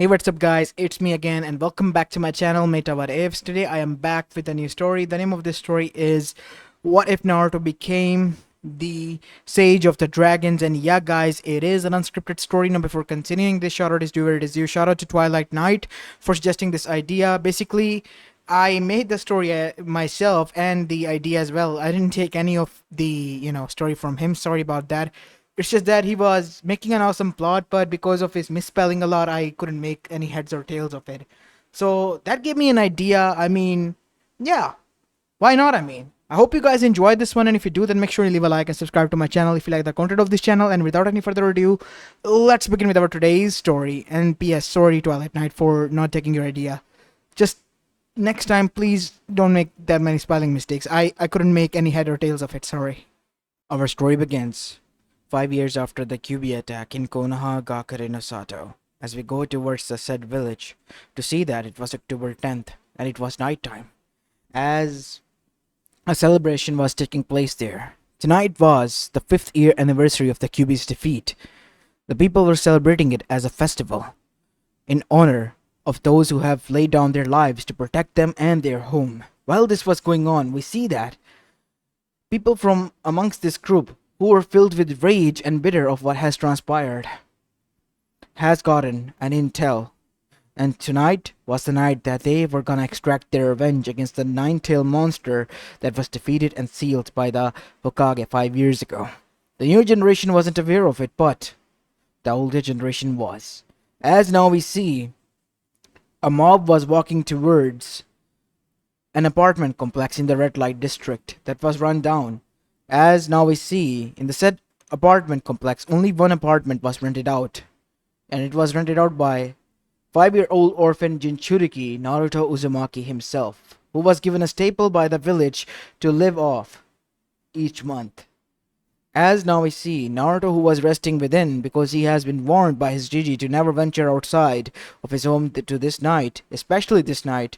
Hey, what's up guys, it's me again and welcome back to my channel Mayta What Ifs. Today I am back with a new story. The name of this story is What If Naruto Became the Sage of the Dragons. And yeah guys, it is an unscripted story. Now before continuing, this shout out is due where it is due. Shout out to Twilight Knight for suggesting this idea. Basically, I made the story myself and the idea as well. I didn't take any of the story from him, sorry about that. It's just that he was making an awesome plot, but because of his misspelling a lot, I couldn't make any heads or tails of it. So that gave me an idea. I mean, yeah, why not? I mean, I hope you guys enjoyed this one, and if you do, then make sure you leave a like and subscribe to my channel if you like the content of this channel. And without any further ado, let's begin with our today's story. And P.S. Sorry, Twilight Knight, for not taking your idea. Just next time, please don't make that many spelling mistakes. I couldn't make any head or tails of it, sorry. Our story begins 5 years after the QB attack in Konoha Gakure no Sato, as we go towards the said village to see that it was October 10th and it was night time, as a celebration was taking place there. Tonight was the 5th year anniversary of the QB's defeat. The people were celebrating it as a festival in honor of those who have laid down their lives to protect them and their home. While this was going on, we see that people from amongst this group who were filled with rage and bitter of what has transpired has gotten an intel, and tonight was the night that they were gonna extract their revenge against the nine-tailed monster that was defeated and sealed by the Hokage 5 years ago. The new generation wasn't aware of it, but the older generation was. As now we see, a mob was walking towards an apartment complex in the red light district that was run down. As now we see, in the said apartment complex, only one apartment was rented out, and it was rented out by 5-year-old orphan Jinchuriki Naruto Uzumaki himself, who was given a staple by the village to live off each month. As now we see, Naruto, who was resting within because he has been warned by his Gigi to never venture outside of his home to this night, especially this night,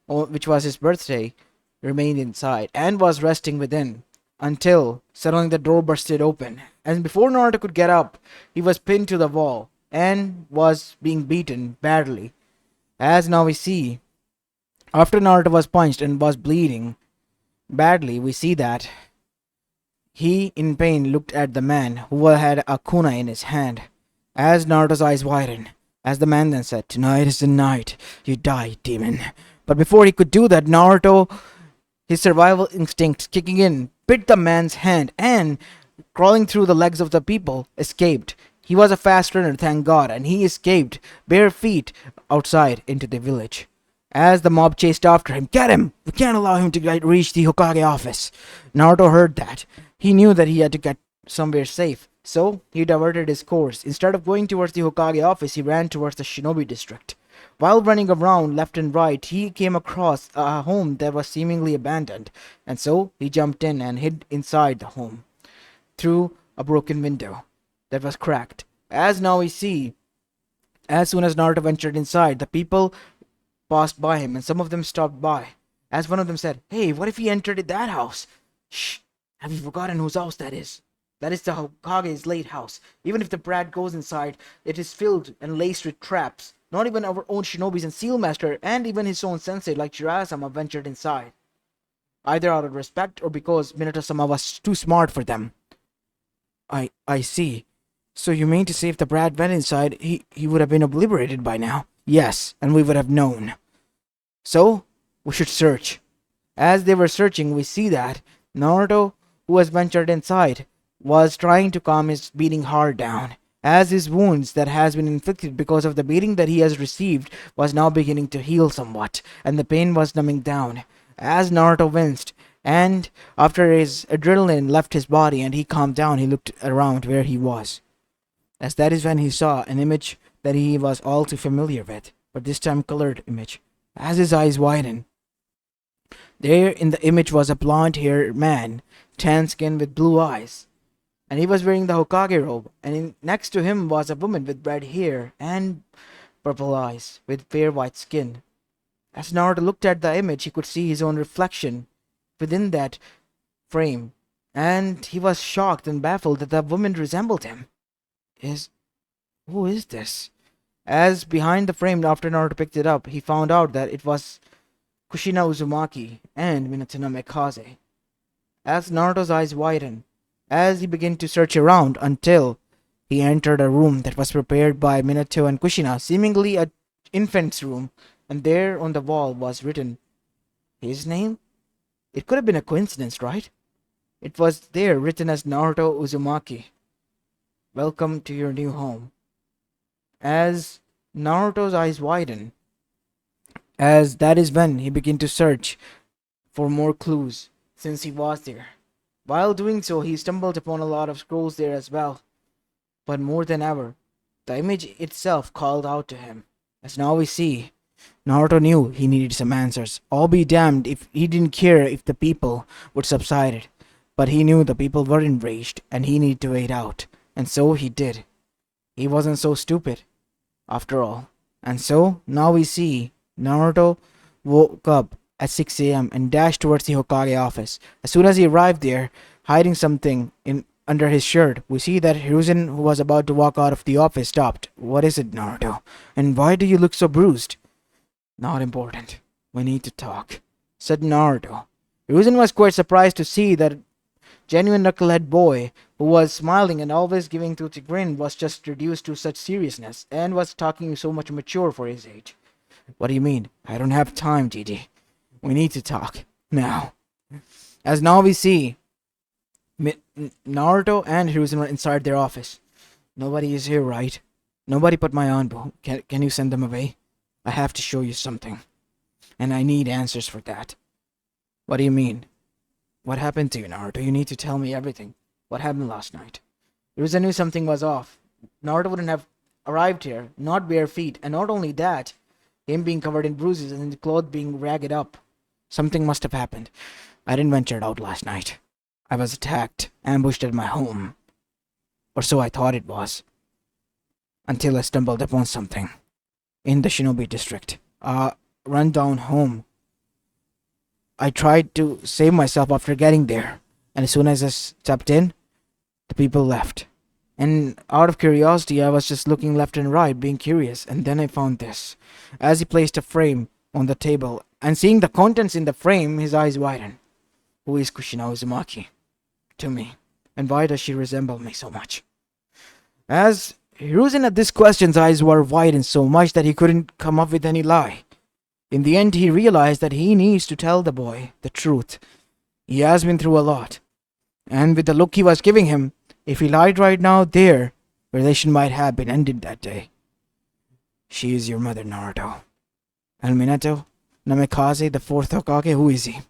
which was his birthday, remained inside and was resting within until suddenly the door bursted open, and before Naruto could get up, he was pinned to the wall and was being beaten badly. As now we see, after Naruto was punched and was bleeding badly, we see that he, in pain, looked at the man who had a kunai in his hand. As Naruto's eyes widened, as the man then said, "Tonight is the night you die, demon." But before he could do that, Naruto, his survival instincts kicking in, bit the man's hand and, crawling through the legs of the people, escaped. He was a fast runner, thank God, and he escaped bare feet outside into the village. As the mob chased after him, "Get him! We can't allow him to reach the Hokage office." Naruto heard that. He knew that he had to get somewhere safe, so he diverted his course. Instead of going towards the Hokage office, he ran towards the Shinobi district. While running around left and right, he came across a home that was seemingly abandoned, and so he jumped in and hid inside the home through a broken window that was cracked. As now we see, as soon as Naruto ventured inside, the people passed by him and some of them stopped by. As one of them said, "Hey, what if he entered that house?" "Shh, have you forgotten whose house that is? That is the Hokage's late house. Even if the brat goes inside, it is filled and laced with traps. Not even our own shinobis and seal master, and even his own sensei like Jiraiya-sama ventured inside, either out of respect or because Minato-sama was too smart for them." I see. So you mean to say if the brat went inside, he would have been obliterated by now?" "Yes, and we would have known. So, we should search." As they were searching, we see that Naruto, who has ventured inside, was trying to calm his beating heart down, as his wounds that has been inflicted because of the beating that he has received was now beginning to heal somewhat, and the pain was numbing down. As Naruto winced, and after his adrenaline left his body and he calmed down, he looked around where he was, as that is when he saw an image that he was all too familiar with, but this time colored image. As his eyes widened, there in the image was a blonde-haired man, tan-skinned with blue eyes, and he was wearing the Hokage robe, and next to him was a woman with red hair and purple eyes with fair white skin. As Naruto looked at the image, he could see his own reflection within that frame, and he was shocked and baffled that the woman resembled him. Who is this?" As behind the frame, after Naruto picked it up, he found out that it was Kushina Uzumaki and Minato Namikaze. As Naruto's eyes widened, as he began to search around until he entered a room that was prepared by Minato and Kushina, seemingly an infant's room, and there on the wall was written his name? It could have been a coincidence, right? It was there written as Naruto Uzumaki. Welcome to your new home. As Naruto's eyes widened, as that is when he began to search for more clues since he was there. While doing so, he stumbled upon a lot of scrolls there as well. But more than ever, the image itself called out to him. As now we see, Naruto knew he needed some answers. All be damned if he didn't care if the people would subside it. But he knew the people were enraged and he needed to wait out. And so he did. He wasn't so stupid, after all. And so, now we see, Naruto woke up at 6 a.m. and dashed towards the Hokage office. As soon as he arrived there, hiding something under his shirt, we see that Hiruzen, who was about to walk out of the office, stopped. What is it, Naruto? And why do you look so bruised? Not important. We need to talk, said Naruto. Hiruzen was quite surprised to see that genuine knucklehead boy, who was smiling and always giving to a grin, was just reduced to such seriousness, and was talking so much mature for his age. What do you mean? I don't have time, Gigi. We need to talk. Now. As now we see, Naruto and Hiruzen were inside their office. Nobody is here, right? Nobody but my Anbu. Can you send them away? I have to show you something. And I need answers for that. What do you mean? What happened to you, Naruto? You need to tell me everything. What happened last night? Hiruzen knew something was off. Naruto wouldn't have arrived here, not bare feet, and not only that, him being covered in bruises and his clothes being ragged up. Something must have happened. I didn't venture out last night. I was attacked, ambushed at my home. Or so I thought it was. Until I stumbled upon something. In the Shinobi district. A run-down home. I tried to save myself after getting there. And as soon as I stepped in, the people left. And out of curiosity, I was just looking left and right, being curious. And then I found this. As he placed a frame on the table, and seeing the contents in the frame, his eyes widened. Who is Kushina Uzumaki? To me. And why does she resemble me so much? As Hiruzen at this question's eyes were widened so much that he couldn't come up with any lie. In the end, he realized that he needs to tell the boy the truth. He has been through a lot. And with the look he was giving him, if he lied right now, their relation might have been ended that day. She is your mother, Naruto. And Minato, Namikaze, the fourth Hokage, who is he?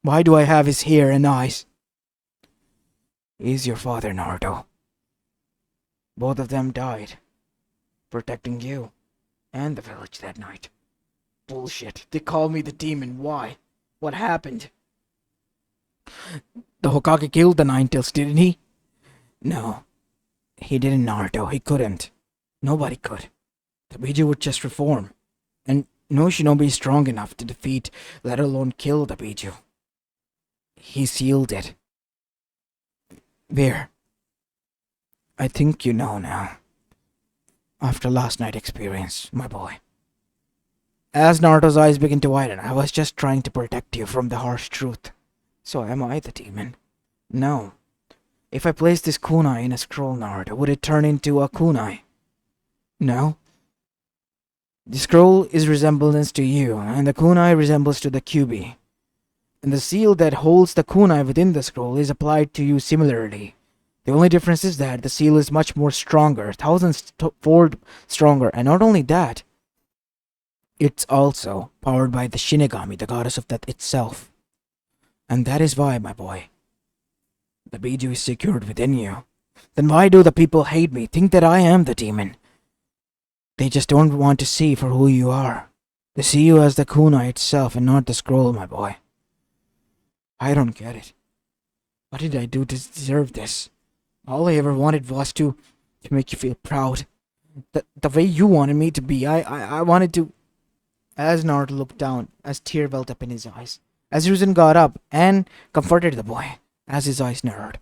Why do I have his hair and eyes? He is your father, Naruto. Both of them died, protecting you and the village that night. Bullshit. They call me the demon. Why? What happened? The Hokage killed the Nine-Tails, didn't he? No. He didn't, Naruto. He couldn't. Nobody could. The Biju would just reform. And no Shinobi is strong enough to defeat, let alone kill the Biju. He sealed it. Where? I think you know now. After last night's experience, my boy. As Naruto's eyes began to widen, I was just trying to protect you from the harsh truth. So am I the demon? No. If I place this kunai in a scroll, Naruto, would it turn into a kunai? No. The scroll is resemblance to you, and the kunai resembles to the kyubi. And the seal that holds the kunai within the scroll is applied to you similarly. The only difference is that the seal is much more stronger, thousand-fold stronger, and not only that, it's also powered by the Shinigami, the goddess of death itself. And that is why, my boy, the Biju is secured within you. Then why do the people hate me, think that I am the demon? They just don't want to see for who you are. They see you as the kunai itself and not the scroll, my boy. I don't get it. What did I do to deserve this? All I ever wanted was to make you feel proud. The way you wanted me to be. I wanted to... As Naruto looked down, as tear welled up in his eyes, as Hiruzen got up and comforted the boy, as his eyes narrowed.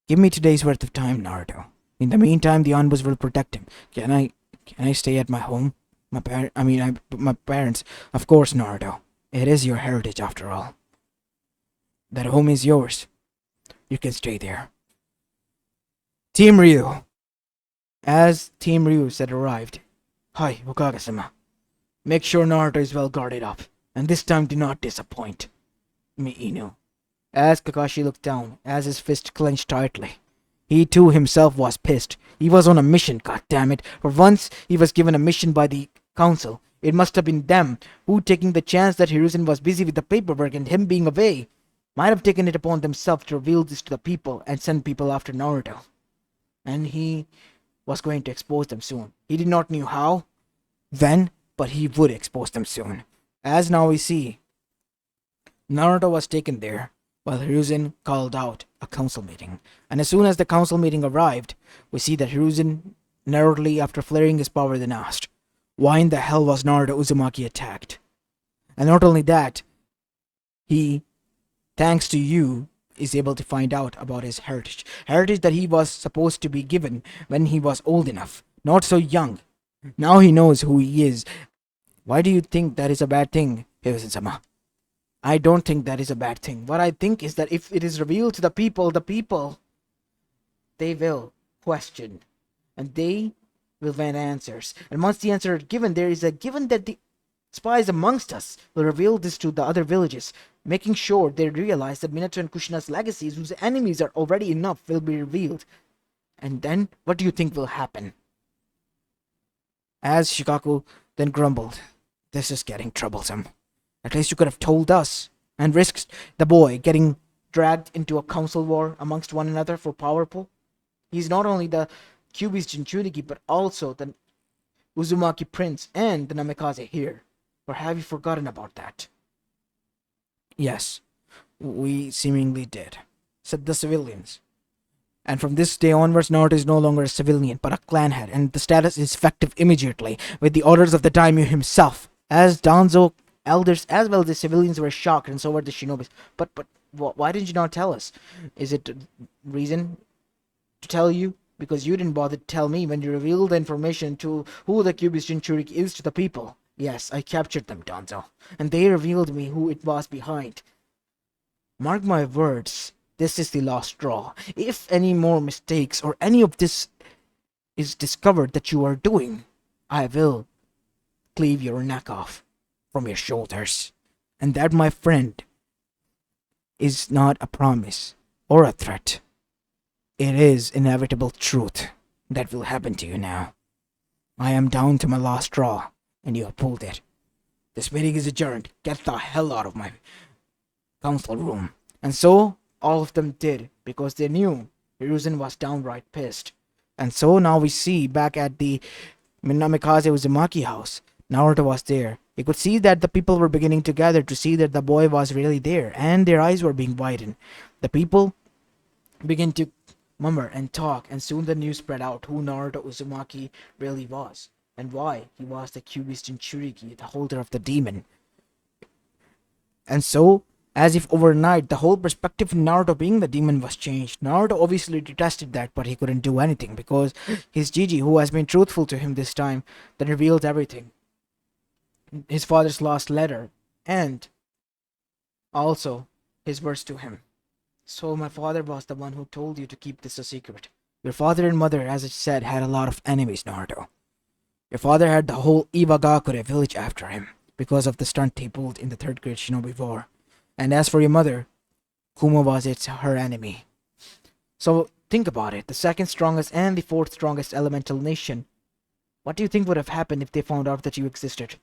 Give me today's worth of time, Naruto. In the meantime, the Anbus will protect him. Can I Can I stay at my home? My parents. Of course, Naruto. It is your heritage after all. That home is yours. You can stay there. Team Ryu. As Team Ryu had arrived, "Hi, Hokage-sama. Make sure Naruto is well guarded up, and this time do not disappoint me, Inu." As Kakashi looked down, as his fist clenched tightly, he too himself was pissed. He was on a mission, goddammit. For once, he was given a mission by the council. It must have been them who, taking the chance that Hiruzen was busy with the paperwork and him being away, might have taken it upon themselves to reveal this to the people and send people after Naruto. And he was going to expose them soon. He did not know how, when, but he would expose them soon. As now we see, Naruto was taken there, while Hiruzen called out a council meeting. And as soon as the council meeting arrived, we see that Hiruzen, narrowly after flaring his power, then asked, why in the hell was Naruto Uzumaki attacked? And not only that, he, thanks to you, is able to find out about his heritage. Heritage that he was supposed to be given when he was old enough, not so young. Now he knows who he is. Why do you think that is a bad thing, Hiruzen-sama? I don't think that is a bad thing. What I think is that if it is revealed to the people, they will question. And they will find answers. And once the answer is given, there is a given that the spies amongst us will reveal this to the other villages, making sure they realize that Minato and Kushina's legacies, whose enemies are already enough, will be revealed. And then, what do you think will happen? As Shikaku then grumbled, this is getting troublesome. At least you could have told us, and risked the boy getting dragged into a council war amongst one another for power pull. He's not only the Kyuubi's Jinchuriki, but also the Uzumaki Prince and the Namikaze here. Or have you forgotten about that? Yes, we seemingly did, said the civilians. And from this day onwards, Naruto is no longer a civilian, but a clan head, and the status is effective immediately, with the orders of the daimyo himself. As Danzo elders as well as the civilians were shocked, and so were the shinobis. But why didn't you not tell us? Is it reason to tell you? Because you didn't bother to tell me when you revealed the information to who the Kyuubi's Jinchuriki is to the people. Yes, I captured them, Danzo, and they revealed me who it was behind. Mark my words, this is the last straw. If any more mistakes or any of this is discovered that you are doing, I will cleave your neck off from your shoulders. And that, my friend, is not a promise or a threat. It is inevitable truth that will happen to you now. I am down to my last straw, and you have pulled it. This meeting is adjourned. Get the hell out of my council room. And so, all of them did, because they knew Hiruzen was downright pissed. And so now we see, back at the Namikaze Uzumaki house, Naruto was there. He could see that the people were beginning to gather to see that the boy was really there, and their eyes were being widened. The people began to murmur and talk, and soon the news spread out who Naruto Uzumaki really was, and why he was the Kyuubi's Jinchuriki, the holder of the demon. And so, as if overnight, the whole perspective of Naruto being the demon was changed. Naruto obviously detested that, but he couldn't do anything, because his Gigi, who has been truthful to him this time, then revealed everything. His father's lost letter, and also his words to him. So my father was the one who told you to keep this a secret. Your father and mother, as it said, had a lot of enemies, Naruto. Your father had the whole Iwagakure village after him, because of the stunt he pulled in the 3rd grade Shinobi War. And as for your mother, Kuma was her enemy. So think about it, the 2nd strongest and the 4th strongest elemental nation. What do you think would have happened if they found out that you existed?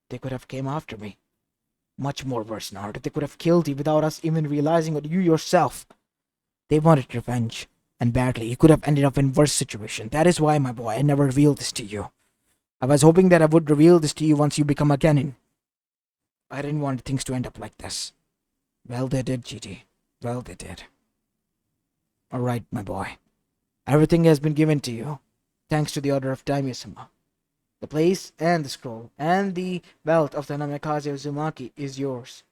They could have came after me. Much more worse, Naruto. They could have killed you without us even realizing it, you yourself. They wanted revenge, and badly. You could have ended up in worse situation. That is why, my boy, I never revealed this to you. I was hoping that I would reveal this to you once you become a Genin. I didn't want things to end up like this. Well, they did, GT. Well, they did. Alright, my boy. Everything has been given to you, thanks to the order of Daimyo-sama. The place and the scroll and the belt of the Namikaze Uzumaki is yours.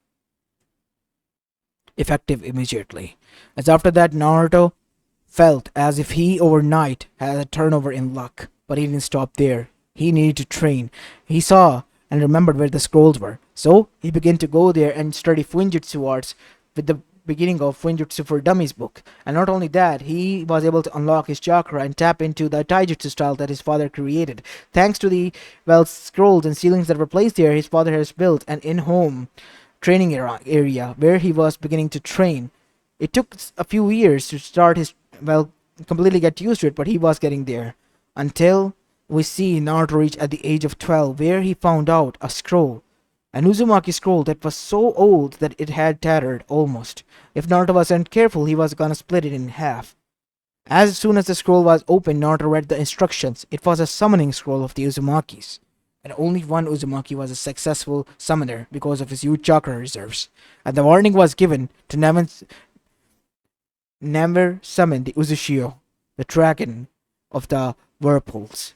Effective immediately. As after that, Naruto felt as if he overnight had a turnover in luck. But he didn't stop there. He needed to train. He saw and remembered where the scrolls were. So he began to go there and study Fuinjutsu arts with the beginning of Fuinjutsu for Dummies book. And not only that, he was able to unlock his chakra and tap into the taijutsu style that his father created. Thanks to the, well, scrolls and ceilings that were placed there, his father has built an in-home training area where he was beginning to train. It took a few years to start his, well, completely get used to it, but he was getting there. Until we see Naruto reach at the age of 12, where he found out a scroll. An Uzumaki scroll that was so old that it had tattered almost. If Naruto wasn't careful, he was gonna split it in half. As soon as the scroll was opened, Naruto read the instructions. It was a summoning scroll of the Uzumakis. And only one Uzumaki was a successful summoner because of his huge chakra reserves. And the warning was given to never summon the Uzushio, the dragon of the whirlpools.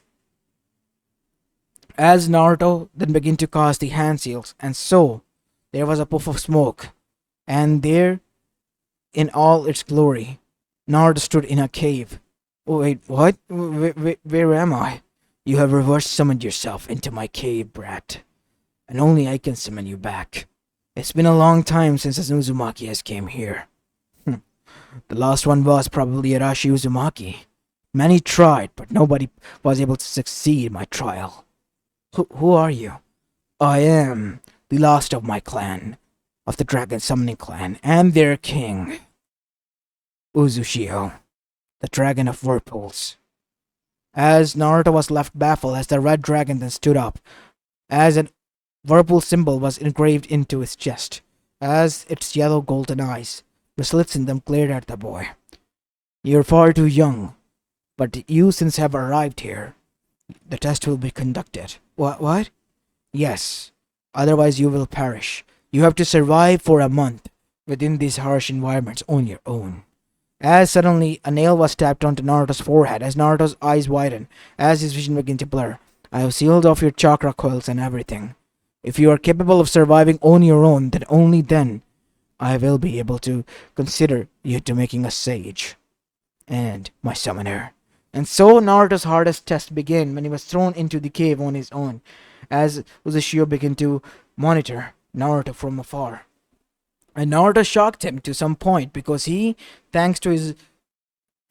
As Naruto then began to cast the hand seals, and so there was a puff of smoke, and there, in all its glory, Naruto stood in a cave. Oh, wait, what? Where am I? You have reverse summoned yourself into my cave, brat, and only I can summon you back. It's been a long time since an Uzumaki has came here. The last one was probably Arashi Uzumaki. Many tried, but nobody was able to succeed in my trial. Who are you? I am the last of my clan, of the Dragon Summoning Clan, and their king, Uzushio, the Dragon of Whirlpools. As Naruto was left baffled as the red dragon then stood up, as an whirlpool symbol was engraved into his chest, as its yellow golden eyes, the slits in them glared at the boy. You're far too young, but you since have arrived here, the test will be conducted. What? Yes. Otherwise you will perish. You have to survive for a month within these harsh environments on your own. As suddenly a nail was tapped onto Naruto's forehead as Naruto's eyes widened, as his vision began to blur. I have sealed off your chakra coils and everything. If you are capable of surviving on your own, then only then I will be able to consider you to making a sage and my summoner. And so Naruto's hardest test began when he was thrown into the cave on his own, as Uzushio began to monitor Naruto from afar. And Naruto shocked him to some point because he, thanks to his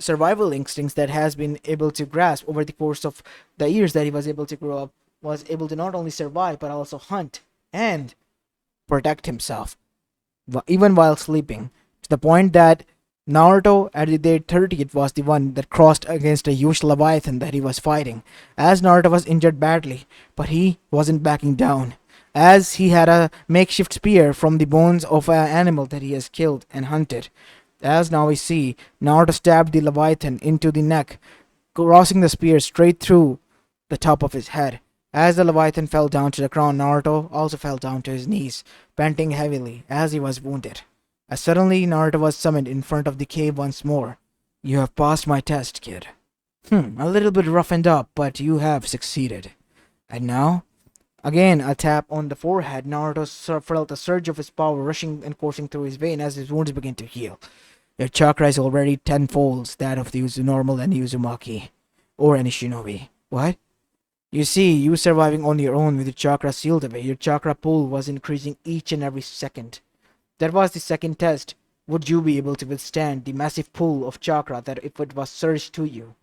survival instincts that has been able to grasp over the course of the years that he was able to grow up, was able to not only survive but also hunt and protect himself, even while sleeping, to the point that Naruto at the day 30th was the one that crossed against a huge leviathan that he was fighting, as Naruto was injured badly, but he wasn't backing down, as he had a makeshift spear from the bones of an animal that he has killed and hunted. As now we see, Naruto stabbed the leviathan into the neck, crossing the spear straight through the top of his head. As the leviathan fell down to the ground, Naruto also fell down to his knees, panting heavily as he was wounded. As suddenly Naruto was summoned in front of the cave once more. You have passed my test, kid. A little bit roughened up, but you have succeeded. And now? Again, a tap on the forehead. Naruto felt a surge of his power rushing and coursing through his vein as his wounds began to heal. Your chakra is already tenfolds that of the normal and Uzumaki, or any shinobi. What? You see, you surviving on your own with your chakra sealed away, your chakra pool was increasing each and every second. That was the second test. Would you be able to withstand the massive pool of chakra that if it was surged to you?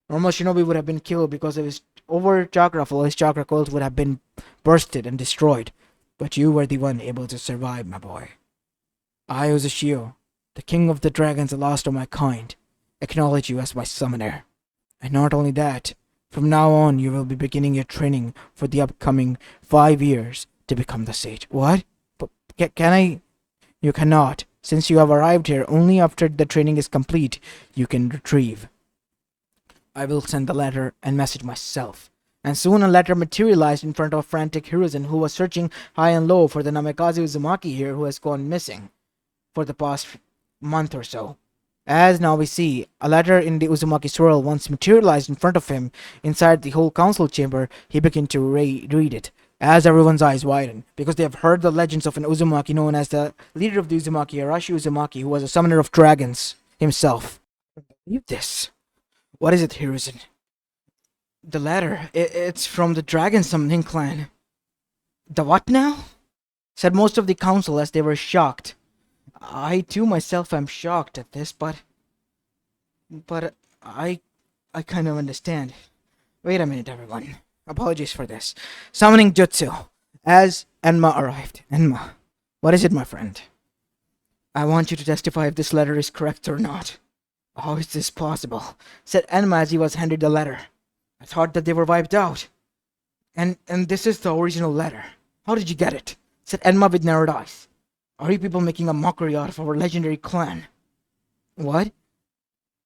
Normal shinobi would have been killed because of his over chakra full, his chakra coils would have been bursted and destroyed. But you were the one able to survive, my boy. I, Uzushio, the king of the dragons, the last of my kind, acknowledge you as my summoner. And not only that, from now on you will be beginning your training for the upcoming 5 years to become the sage. What? But can I? You cannot. Since you have arrived here, only after the training is complete, you can retrieve. I will send the letter and message myself. And soon a letter materialized in front of frantic Hiruzen, who was searching high and low for the Namikaze Uzumaki here who has gone missing for the past month or so. As now we see, a letter in the Uzumaki swirl once materialized in front of him inside the whole council chamber. He began to read it, as everyone's eyes widened, because they have heard the legends of an Uzumaki known as the leader of the Uzumaki, Arashi Uzumaki, who was a summoner of dragons himself. I don't believe this. What is it, Hiruzen? The letter. It's from the Dragon Summoning Clan. The what now? Said most of the council as they were shocked. I too myself am shocked at this, but I kind of understand. Wait a minute, everyone. Apologies for this. Summoning Jutsu. As Enma arrived. Enma, what is it, my friend? I want you to testify if this letter is correct or not. How is this possible? Said Enma as he was handed the letter. I thought that they were wiped out. And this is the original letter. How did you get it? Said Enma with narrowed eyes. Are you people making a mockery out of our legendary clan? What?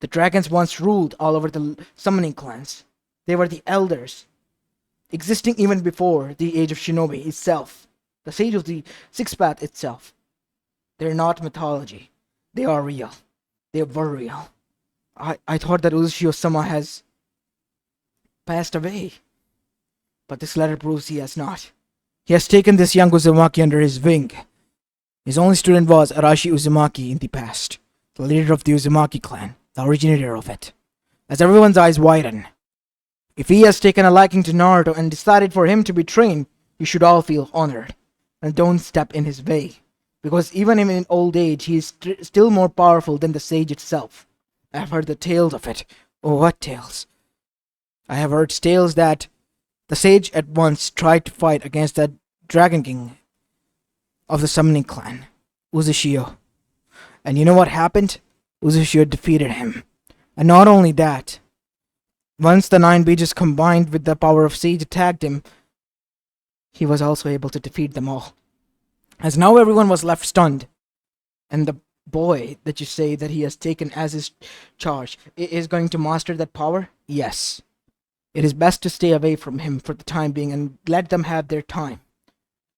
The dragons once ruled all over the summoning clans. They were the elders, existing even before the age of Shinobi itself, the sage of the Sixth Path itself. They're not mythology. They are real. They were real. I thought that Uzushio-sama has passed away, but this letter proves he has not. He has taken this young Uzumaki under his wing. His only student was Arashi Uzumaki in the past, the leader of the Uzumaki clan, the originator of it. As everyone's eyes widen, if he has taken a liking to Naruto and decided for him to be trained, you should all feel honored, and don't step in his way, because even in old age, he is still more powerful than the sage itself. I have heard the tales of it. Oh, what tales? I have heard tales that the sage at once tried to fight against the Dragon King of the summoning clan, Uzushio. And you know what happened? Uzushio defeated him. And not only that, once the 9 Beaches combined with the power of Sage attacked him, he was also able to defeat them all. As now everyone was left stunned, and the boy that you say that he has taken as his charge is going to master that power? Yes. It is best to stay away from him for the time being and let them have their time.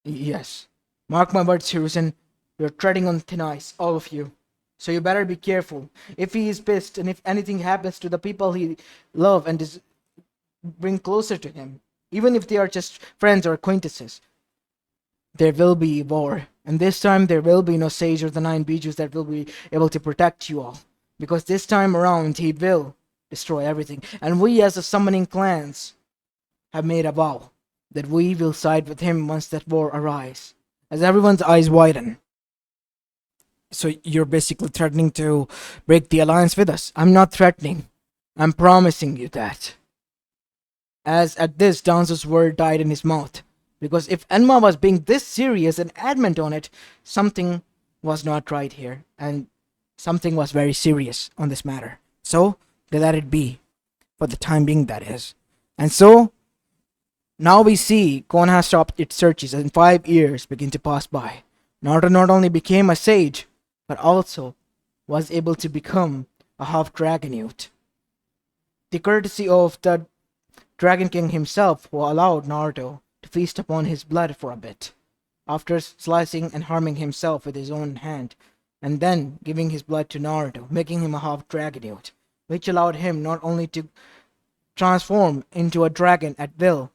Yes. Mark my words, Hiruzen. You're treading on thin ice, all of you. So you better be careful. If he is pissed and if anything happens to the people he love and bring closer to him, even if they are just friends or acquaintances, there will be war. And this time there will be no sage or the 9 Bijus that will be able to protect you all. Because this time around he will destroy everything. And we as the summoning clans have made a vow that we will side with him once that war arrives. As everyone's eyes widen. So you're basically threatening to break the alliance with us. I'm not threatening. I'm promising you that. As at this, Danzo's word died in his mouth. Because if Enma was being this serious and adamant on it, something was not right here. And something was very serious on this matter. So, they let it be. For the time being, that is. And so, now we see Konoha stopped its searches and 5 years begin to pass by. Naruto not only became a sage, but also was able to become a half dragonute. The courtesy of the Dragon King himself, who allowed Naruto to feast upon his blood for a bit, after slicing and harming himself with his own hand, and then giving his blood to Naruto, making him a half dragonute, which allowed him not only to transform into a dragon at will,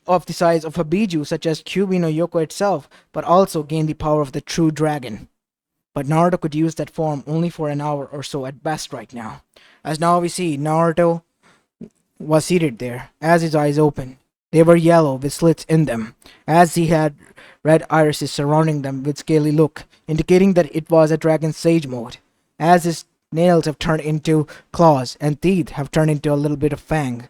of the size of a Biju such as Kyuubi no Yoko itself, but also gain the power of the true dragon. But Naruto could use that form only for an hour or so at best right now. As now we see, Naruto was seated there, as his eyes opened. They were yellow with slits in them, as he had red irises surrounding them with scaly look, indicating that it was a dragon sage mode, as his nails have turned into claws and teeth have turned into a little bit of fang,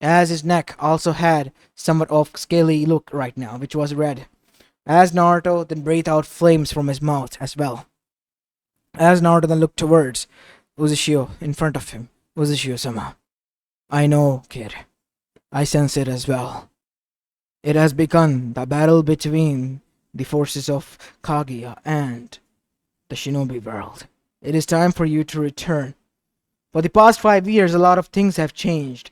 as his neck also had somewhat of scaly look right now, which was red, as Naruto then breathed out flames from his mouth as well. As Naruto then looked towards Uzushio in front of him, Uzushio-sama. I know, kid. I sense it as well. It has begun, the battle between the forces of Kaguya and the Shinobi world. It is time for you to return. For the past 5 years, a lot of things have changed.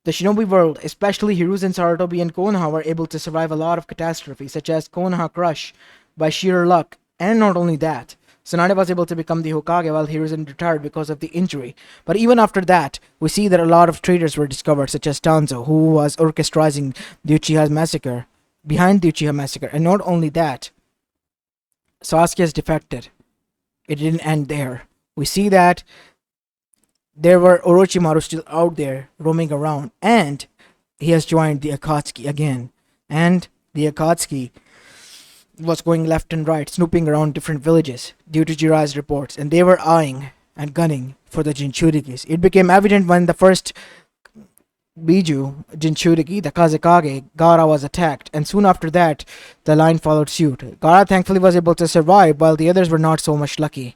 The Shinobi world, especially Hiruzen, Sarutobi, and Konoha, were able to survive a lot of catastrophes, such as Konoha Crush, by sheer luck, and not only that. Tsunade was able to become the Hokage while Hiruzen retired because of the injury. But even after that, we see that a lot of traitors were discovered, such as Danzo, who was orchestrating the Uchiha massacre, behind the Uchiha massacre. And not only that, Sasuke has defected. It didn't end there. We see that there were Orochimaru still out there roaming around, and he has joined the Akatsuki again. And the Akatsuki was going left and right, snooping around different villages due to Jiraiya's reports, and they were eyeing and gunning for the Jinchurikis. It became evident when the first Biju Jinchuriki, the Kazekage, Gaara was attacked, and soon after that, the line followed suit. Gaara thankfully was able to survive, while the others were not so much lucky.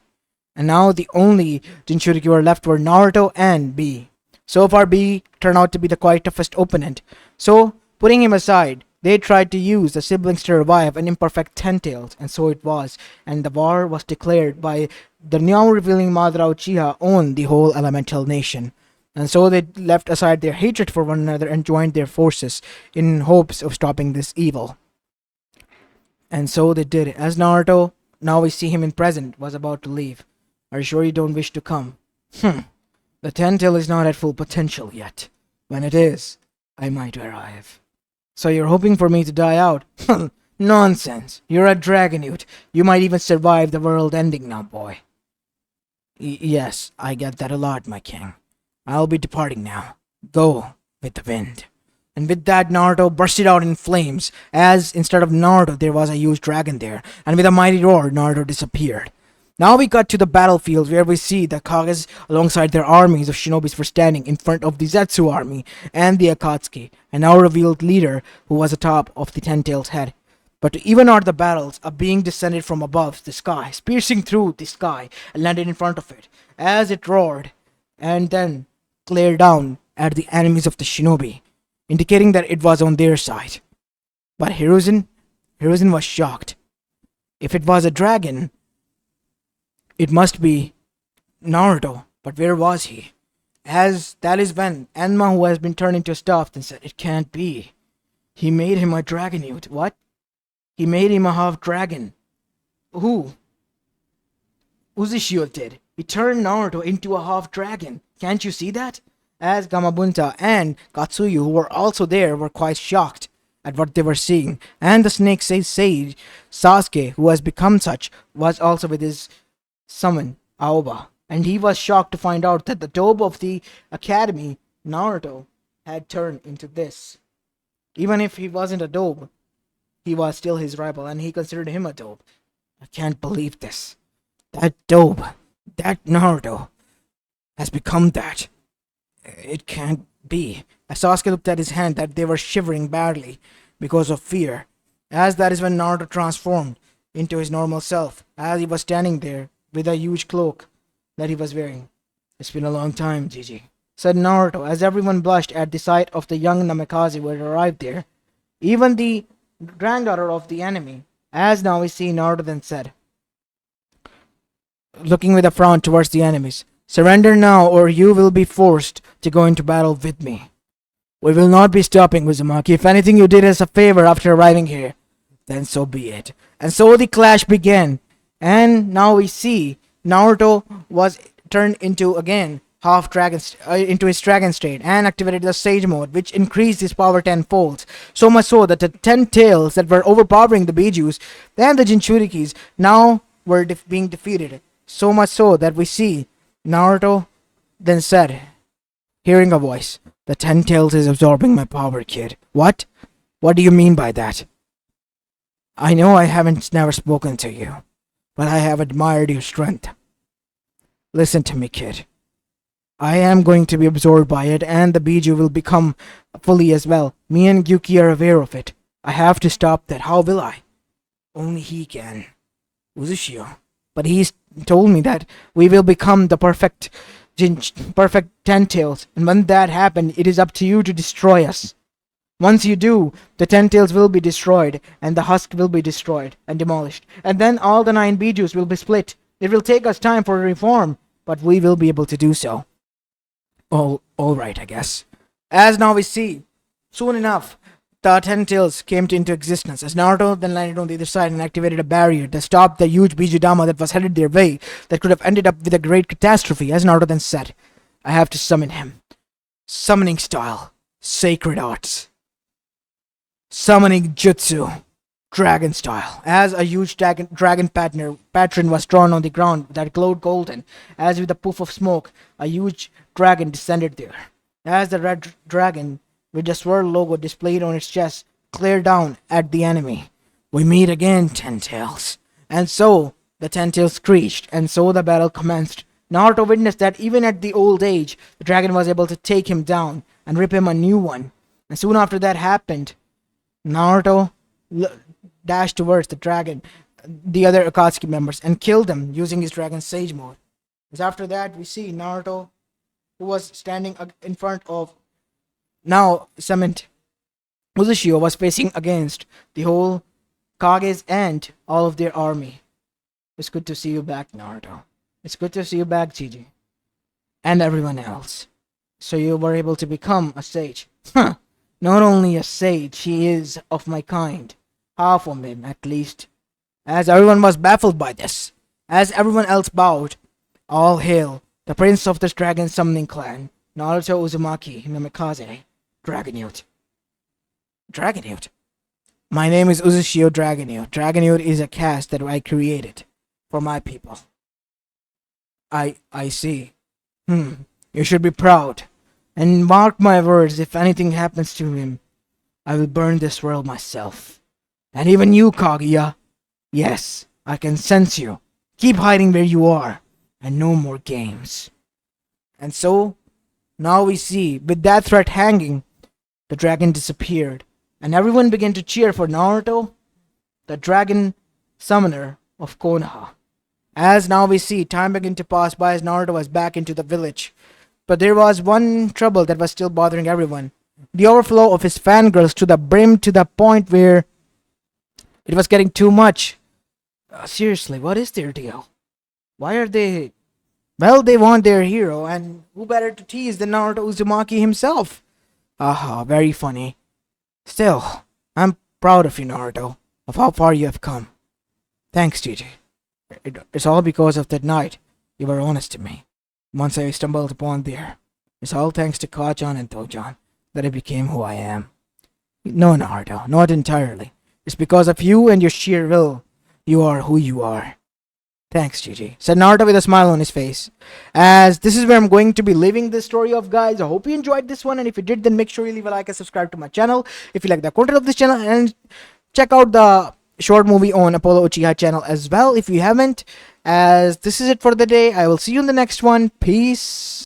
And now the only Jinchuriki who were left were Naruto and B. So far, B turned out to be the quite toughest opponent. So, putting him aside, they tried to use the siblings to revive an imperfect Ten Tails, and so it was. And the war was declared by the now revealing Madara Uchiha on the whole elemental nation. And so they left aside their hatred for one another and joined their forces in hopes of stopping this evil. And so they did. As Naruto, now we see him in present, was about to leave. Are you sure you don't wish to come? The Ten Tail is not at full potential yet. When it is, I might arrive. So you're hoping for me to die out? Nonsense. You're a dragonute. You might even survive the world ending now, boy. Yes, I get that a lot, my king. I'll be departing now. Go with the wind. And with that, Naruto bursted out in flames, as instead of Naruto, there was a huge dragon there, and with a mighty roar, Naruto disappeared. Now we cut to the battlefield where we see the Kages alongside their armies of shinobis were standing in front of the Zetsu army and the Akatsuki, and now revealed leader who was atop of the Ten Tails head. But to even out the battles, a being descended from above the sky, piercing through the sky, and landed in front of it, as it roared, and then glared down at the enemies of the shinobi, indicating that it was on their side. But Hiruzen was shocked. If it was a dragon, it must be Naruto, but where was he? As that is when Enma, who has been turned into a stuff, then said, "It can't be. He made him a dragonute." What? He made him a half dragon. Who? Uzishio did. He turned Naruto into a half dragon. Can't you see that? As Gamabunta and Katsuyu, who were also there, were quite shocked at what they were seeing. And the snake sage Sasuke, who has become such, was also with his summon, Aoba. And he was shocked to find out that the dobe of the academy, Naruto, had turned into this. Even if he wasn't a dobe, he was still his rival, and he considered him a dobe. I can't believe this. That dobe, that Naruto, has become that. It can't be. As Sasuke looked at his hand, that they were shivering badly because of fear. As that is when Naruto transformed into his normal self, as he was standing there with a huge cloak that he was wearing. "It's been a long time, Gigi," said Naruto, as everyone blushed at the sight of the young Namikaze who had arrived there. Even the granddaughter of the enemy, as now we see Naruto then said, looking with a frown towards the enemies, "Surrender now, or you will be forced to go into battle with me. We will not be stopping, Uzumaki. If anything you did us a favor after arriving here, then so be it." And so the clash began. And now we see Naruto was turned into again half dragon into his dragon state and activated the Sage mode, which increased his power tenfold. So much so that the 10 tails that were overpowering the Bijus and the Jinchurikis now were being defeated. So much so that we see Naruto then said, hearing a voice, "The 10 tails is absorbing my power, kid." What? What do you mean by that? I know I haven't never spoken to you, but I have admired your strength. Listen to me, kid. I am going to be absorbed by it, and the Biju will become fully as well. Me and Yuki are aware of it. I have to stop that. How will I? Only he can. Uzushio. But he's told me that we will become the perfect 10 tails, and when that happens, it is up to you to destroy us. Once you do, the 10 tails will be destroyed, and the husk will be destroyed and demolished, and then all the 9 Bijus will be split. It will take us time for reform, but we will be able to do so. All right, I guess. As now we see, soon enough, the 10 tails came into existence, as Naruto then landed on the other side and activated a barrier that stopped the huge Bijudama that was headed their way, that could have ended up with a great catastrophe. As Naruto then said, I have to summon him. Summoning style, sacred arts. Summoning jutsu, dragon style. As a huge dragon pattern was drawn on the ground that glowed golden, as with a puff of smoke, a huge dragon descended there. As the red dragon, with the swirl logo displayed on its chest, glared down at the enemy. We meet again, Ten Tails. And so the Ten Tails screeched, and so the battle commenced. Naruto witnessed that even at the old age, the dragon was able to take him down and rip him a new one. And soon after that happened, Naruto dashed towards the dragon, the other Akatsuki members, and killed them using his Dragon Sage mode. As after that, we see Naruto, who was standing in front of now summoned Uzashio, was facing against the whole Kages and all of their army. It's good to see you back, Naruto. It's good to see you back, Gigi. And everyone else. So you were able to become a sage. Huh. Not only a sage, he is of my kind. Half of him, at least. As everyone was baffled by this. As everyone else bowed. All hail the prince of this dragon summoning clan, Naruto Uzumaki Namikaze, Dragonute. Dragonute? My name is Uzashio Dragonute. Dragonute is a caste that I created for my people. I see. You should be proud. And mark my words, if anything happens to him, I will burn this world myself. And even you, Kaguya. Yes, I can sense you. Keep hiding where you are, and no more games. And so, now we see, with that threat hanging, the dragon disappeared, and everyone began to cheer for Naruto, the dragon summoner of Konoha. As now we see, time began to pass by as Naruto was back into the village. But there was one trouble that was still bothering everyone. The overflow of his fangirls to the brim, to the point where it was getting too much. Seriously, what is their deal? Why are they... Well, they want their hero, and who better to tease than Naruto Uzumaki himself? Aha, very funny. Still, I'm proud of you, Naruto, of how far you have come. Thanks, Gigi. It's all because of that night. You were honest to me. Once I stumbled upon there. It's all thanks to Kajan and Tojan that I became who I am. No, Naruto, not entirely. It's because of you and your sheer will. You are who you are. Thanks, Gigi, said Naruto with a smile on his face. As this is where I'm going to be leaving this story off, guys. I hope you enjoyed this one, and if you did, then make sure you leave a like and subscribe to my channel if you like the content of this channel, and check out the short movie on Apollo Uchiha channel as well if you haven't. As this is it for the day. I will see you in the next one. Peace.